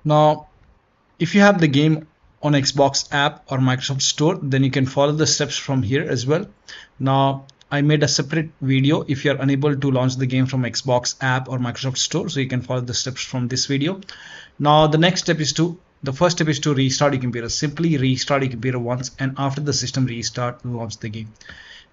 Now, if you have the game on Xbox app or Microsoft Store, then you can follow the steps from here as well. Now, I made a separate video if you are unable to launch the game from Xbox app or Microsoft Store, so you can follow the steps from this video. Now, the first step is to restart your computer. Simply restart your computer once, and after the system restart, launch the game.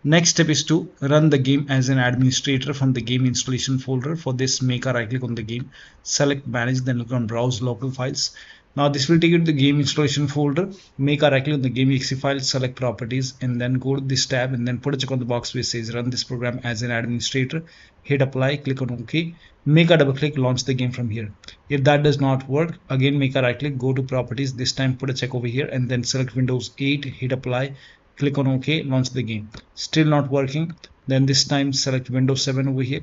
Next step is to run the game as an administrator from the game installation folder. For this, make a right click on the game, select manage, then click on browse local files. Now this will take you to the game installation folder. Make a right click on the game exe file, select properties, and then go to this tab and then put a check on the box which says run this program as an administrator. Hit apply, click on OK. Make a double click, launch the game from here. If that does not work, again make a right click, go to properties, this time put a check over here and then select Windows 8, hit apply, click on OK, launch the game. Still not working, then this time select Windows 7 over here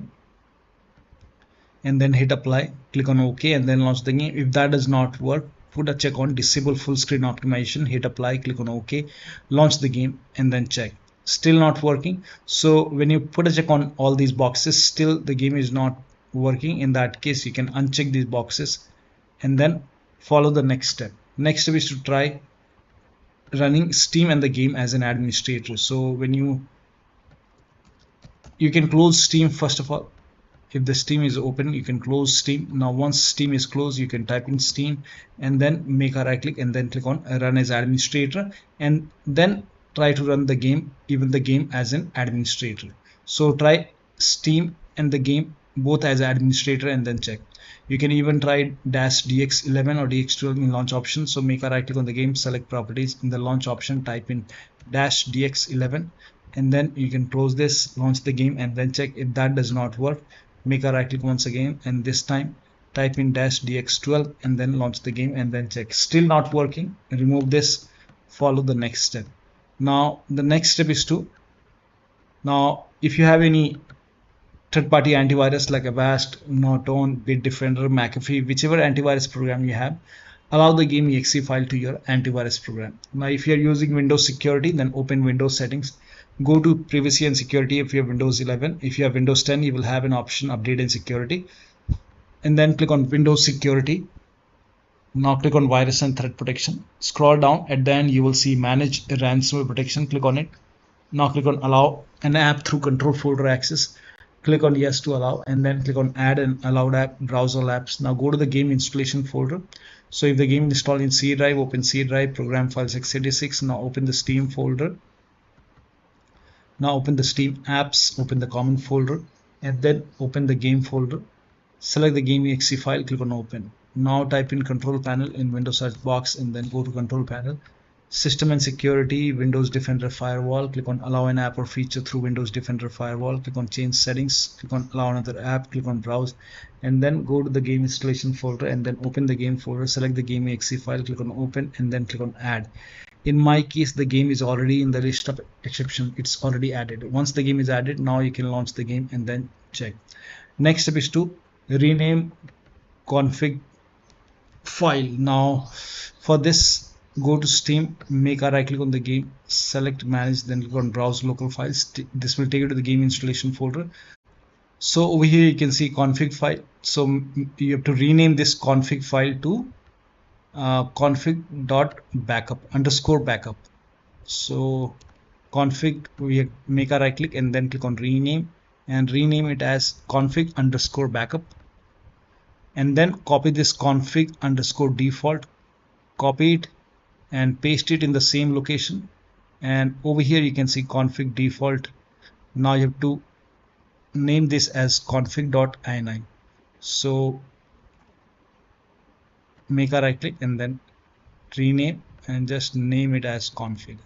and then hit apply, click on OK and then launch the game. If that does not work, put a check on disable full screen optimization, hit apply, click on OK, launch the game and then check. Still not working. So when you put a check on all these boxes, still the game is not working. In that case, you can uncheck these boxes and then follow the next step. Next step is to try running Steam and the game as an administrator. So when you can close Steam first of all. If the Steam is open, you can close Steam. Now once Steam is closed, you can type in Steam and then make a right click and then click on run as administrator and then try to run the game, even the game as an administrator. So try Steam and the game both as administrator and then check. You can even try -dx11 or dx12 in launch option. So make a right click on the game, select properties, in the launch option type in -dx11 and then you can close this, launch the game and then check. If that does not work, make a right click once again and this time type in -dx12 and then launch the game and then check. Still not working, remove this, follow the next step. Now the next step is to, now if you have any third-party antivirus like Avast, Norton, Bitdefender, McAfee, whichever antivirus program you have, allow the game exe file to your antivirus program. Now if you are using Windows security, then open Windows settings, go to privacy and security if you have Windows 11. If you have Windows 10, you will have an option update and security and then click on Windows security. Now click on virus and threat protection. Scroll down, at the end you will see manage ransomware protection, click on it. Now click on allow an app through control folder access, click on yes to allow and then click on add an allowed app, browser apps. Now go to the game installation folder. So if the game is installed in C drive, open C drive, program files x86. Now open the Steam folder. Now open the Steam apps, open the common folder and then open the game folder. Select the game exe file, click on open. Now type in control panel in Windows search box and then go to control panel. System and security, Windows Defender Firewall, click on allow an app or feature through Windows Defender Firewall, click on change settings, click on allow another app, click on browse and then go to the game installation folder and then open the game folder, select the game exe file, click on open and then click on add. In my case, the game is already in the list of exception, it's already added. Once the game is added, now you can launch the game and then check. Next step is to rename config file. Now for this, go to Steam, make a right click on the game, select manage, then click on browse local files. This will take you to the game installation folder. So over here you can see config file. So you have to rename this config file to config.backup_backup. So config, we make a right click and then click on rename and rename it as config_backup and then copy this config_default, copy it and paste it in the same location and over here you can see config default. Now you have to name this as config.ini. So make a right click and then rename and just name it as config.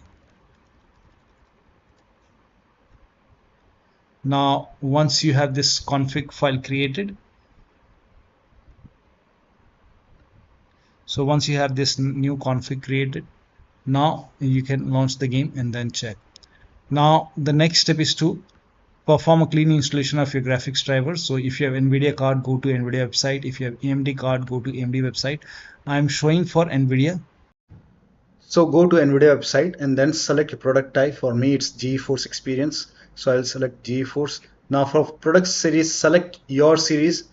Now once you have this config file created, so once you have this new config created, now you can launch the game and then check. Now the next step is to perform a clean installation of your graphics driver. So if you have NVIDIA card, go to NVIDIA website. If you have AMD card, go to AMD website. I am showing for NVIDIA. So go to NVIDIA website and then select your product type. For me, it's GeForce Experience. So I'll select GeForce. Now for product series, select your series.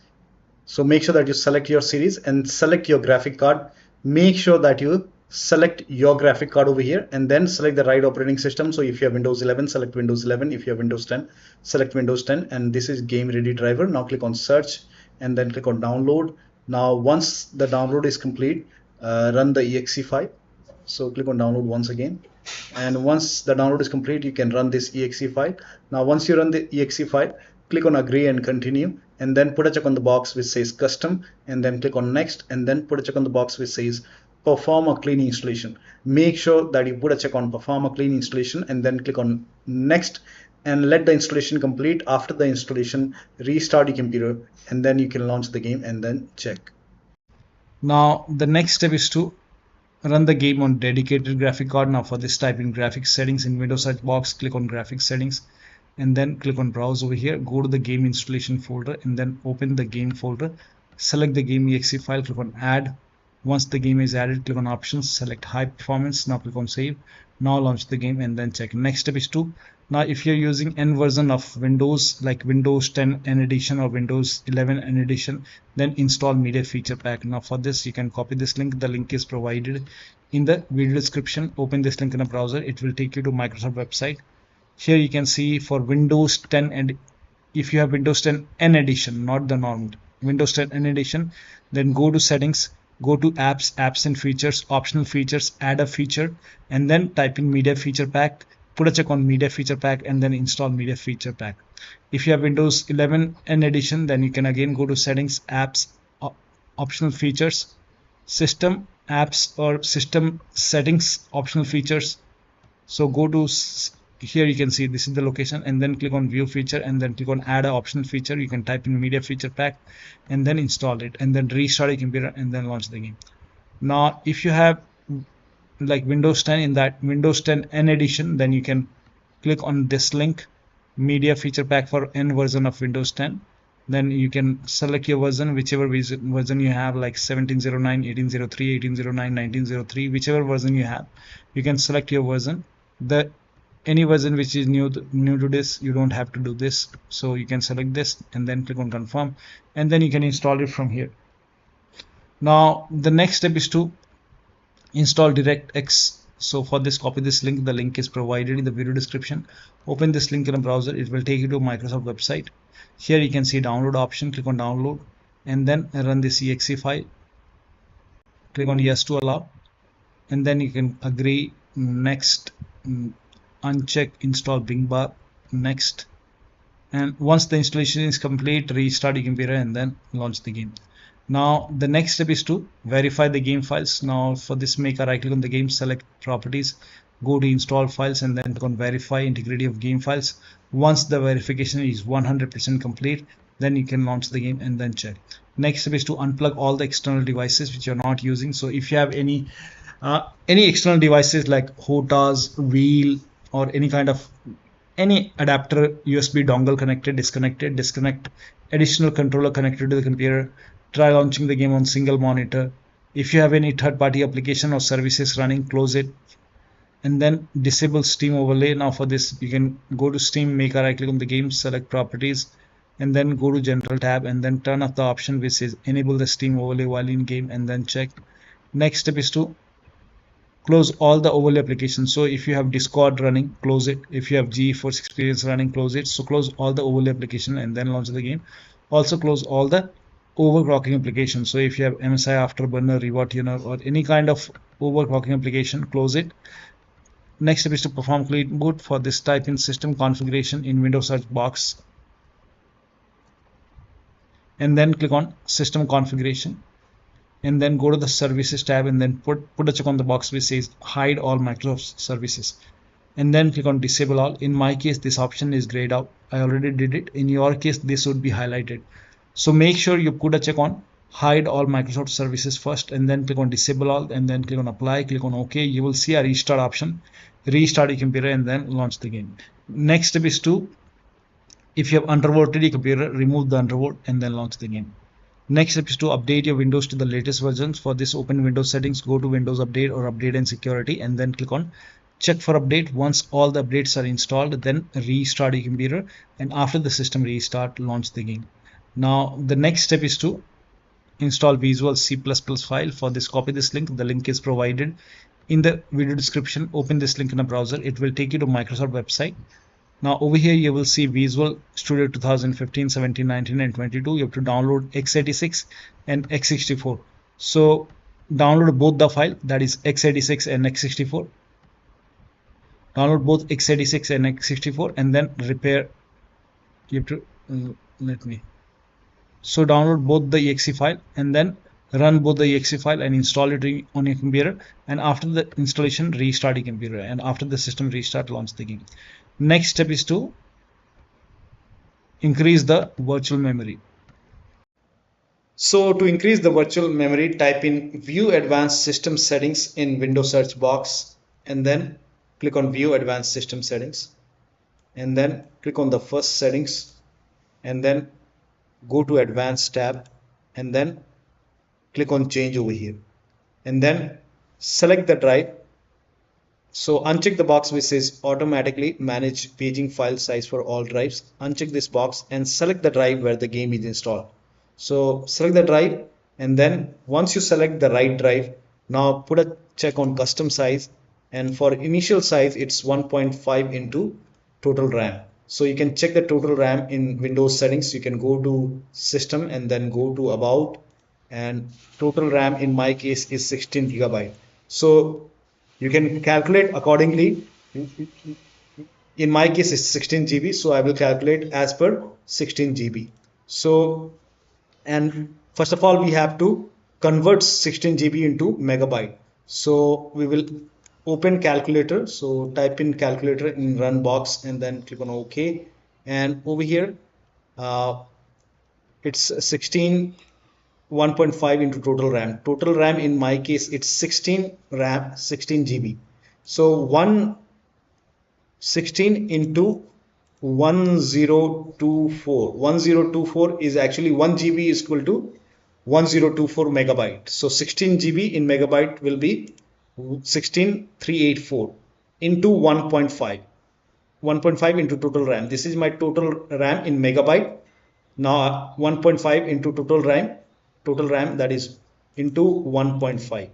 So make sure that you select your series and select your graphic card. Make sure that you select your graphic card over here and then select the right operating system. So if you have Windows 11, select Windows 11. If you have Windows 10, select Windows 10. And this is game ready driver. Now click on search and then click on download. Now once the download is complete, run the exe file. So click on download once again. And once the download is complete, you can run this exe file. Now once you run the exe file, click on agree and continue, and then put a check on the box which says custom, and then click on next, and then put a check on the box which says perform a clean installation. Make sure that you put a check on perform a clean installation and then click on next and let the installation complete. After the installation, restart your computer and then you can launch the game and then check. Now the next step is to run the game on dedicated graphic card. Now for this, type in graphics settings in Windows search box, click on graphics settings and then click on browse over here. Go to the game installation folder and then open the game folder. Select the game exe file, click on add. Once the game is added, click on options, select high performance. Now click on save. Now launch the game and then check. Next step is to, now if you're using N version of Windows like Windows 10 N edition or Windows 11 N edition, then install media feature pack. Now for this, you can copy this link. The link is provided in the video description. Open this link in a browser. It will take you to Microsoft website. Here you can see for Windows 10, and if you have Windows 10 N edition, not the normal Windows 10 N edition, then go to settings, go to apps and features, optional features, add a feature, and then type in media feature pack. Put a check on media feature pack and then install media feature pack. If you have Windows 11 N edition, then you can again go to settings, apps, optional features, system apps or system settings, optional features. So go to here, you can see this is the location, and then click on view feature and then click on add a optional feature. You can type in media feature pack and then install it and then restart your computer and then launch the game. Now if you have like Windows 10 in that Windows 10 N edition, then you can click on this link, media feature pack for N version of Windows 10. Then you can select your version, whichever version you have, like 1709, 1803, 1809, 1903, whichever version you have. You can select your version. Any version which is new to this, you don't have to do this. So you can select this and then click on confirm, and then you can install it from here. Now the next step is to install DirectX. So for this, copy this link. The link is provided in the video description. Open this link in a browser. It will take you to Microsoft website. Here you can see download option. Click on download and then run this exe file. Click on yes to allow, and then you can agree, next, uncheck install Bing bar, next, and once the installation is complete, restart your computer and then launch the game. Now the next step is to verify the game files. Now for this, make a right click on the game, select properties, go to install files and then click on verify integrity of game files. Once the verification is 100% complete, then you can launch the game and then check. Next step is to unplug all the external devices which you're not using. So if you have any external devices like HOTAS, wheel, or any kind of adapter, USB dongle connected, disconnect additional controller connected to the computer. Try launching the game on single monitor. If you have any third-party application or services running, close it and then disable Steam overlay. Now for this, you can go to Steam, make a right click on the game, select properties and then go to general tab and then turn off the option which says enable the Steam overlay while in game and then check. Next step is to close all the overlay applications. So if you have Discord running, close it. If you have GeForce Experience running, close it. So close all the overlay application and then launch the game. Also close all the overclocking application. So if you have MSI Afterburner, ReWa or any kind of overclocking application, close it. Next step is to perform clean boot. For this, type in system configuration in Windows search box and then click on system configuration and then go to the services tab and then put a check on the box which says hide all Microsoft services and then click on disable all. In my case, this option is grayed out. I already did it. In your case, this would be highlighted. So make sure you put a check on hide all Microsoft services first and then click on disable all and then click on apply, click on OK. You will see a restart option. Restart your computer and then launch the game. Next step is to, if you have undervolted your computer, remove the undervolt and then launch the game. Next step is to update your Windows to the latest versions. For this, open Windows settings, go to Windows Update or Update and Security and then click on check for update. Once all the updates are installed, then restart your computer and after the system restart, launch the game. Now the next step is to install Visual C++ file. For this, copy this link. The link is provided in the video description. Open this link in a browser. It will take you to Microsoft website. Now over here you will see Visual Studio 2015, 17, 19 and 22. You have to download x86 and x64. So download both the file, that is x86 and x64. Download both x86 and x64 and then repair. You have to so download both the exe file and then run both the exe file and install it on your computer, and after the installation restart your computer, and after the system restart, launch the game. Next step is to increase the virtual memory. So to increase the virtual memory, type in View Advanced System Settings in Windows search box and then click on View Advanced System Settings and then click on the first settings and then go to Advanced tab and then click on Change over here and then select the drive. So uncheck the box which says automatically manage paging file size for all drives. Uncheck this box and select the drive where the game is installed. So select the drive and then once you select the right drive, now put a check on custom size, and for initial size it's 1.5 into total RAM. So you can check the total RAM in Windows settings. You can go to system and then go to about, and total RAM in my case is 16 GB. So you can calculate accordingly. In my case it's 16 GB, so I will calculate as per 16 GB. So, and first of all we have to convert 16 GB into megabyte. So we will open calculator. So type in calculator in run box and then click on OK, and over here it's 16 1.5 into total RAM. Total RAM in my case it's 16 RAM, 16 GB. So 16 into 1024. 1024 is actually 1 GB is equal to 1024 megabyte. So 16 GB in megabyte will be 16384 into 1.5. 1.5 into total RAM. This is my total RAM in megabyte. Now 1.5 into total RAM, that is into 1.5.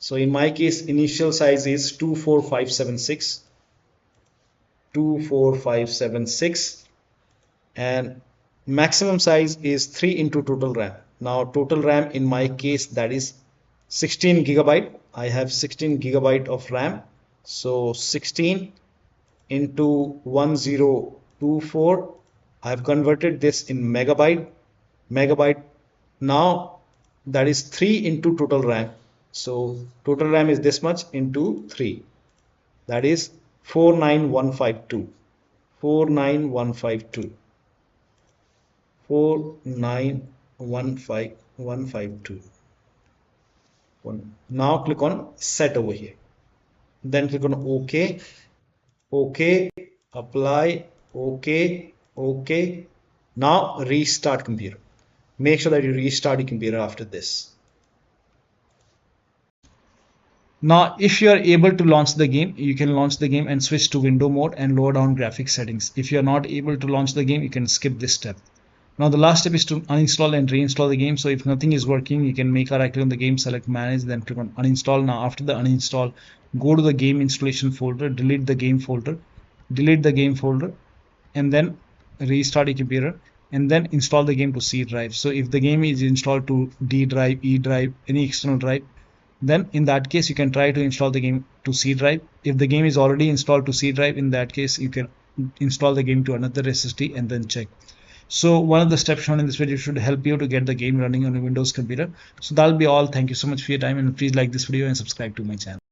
So in my case initial size is 24576 and maximum size is 3 into total RAM. Now total RAM in my case, that is 16 GB. I have 16 GB of RAM. So 16 into 1024, I have converted this in megabyte. Now that is 3 into total RAM. So total RAM is this much into 3, that is 49152. 49152. Now click on set over here, then click on OK, apply, OK. Now restart computer. Make sure that you restart your computer after this. Now if you are able to launch the game, you can launch the game and switch to window mode and lower down graphics settings. If you are not able to launch the game, you can skip this step. Now the last step is to uninstall and reinstall the game. So if nothing is working, you can make a right click on the game, select manage, then click on uninstall. Now after the uninstall, go to the game installation folder, delete the game folder, and then restart your computer and then install the game to C drive. So if the game is installed to D drive, E drive, any external drive, then in that case you can try to install the game to C drive. If the game is already installed to C drive, in that case you can install the game to another SSD and then check. So one of the steps shown in this video should help you to get the game running on a Windows computer. So that'll be all. Thank you so much for your time, and please like this video and subscribe to my channel.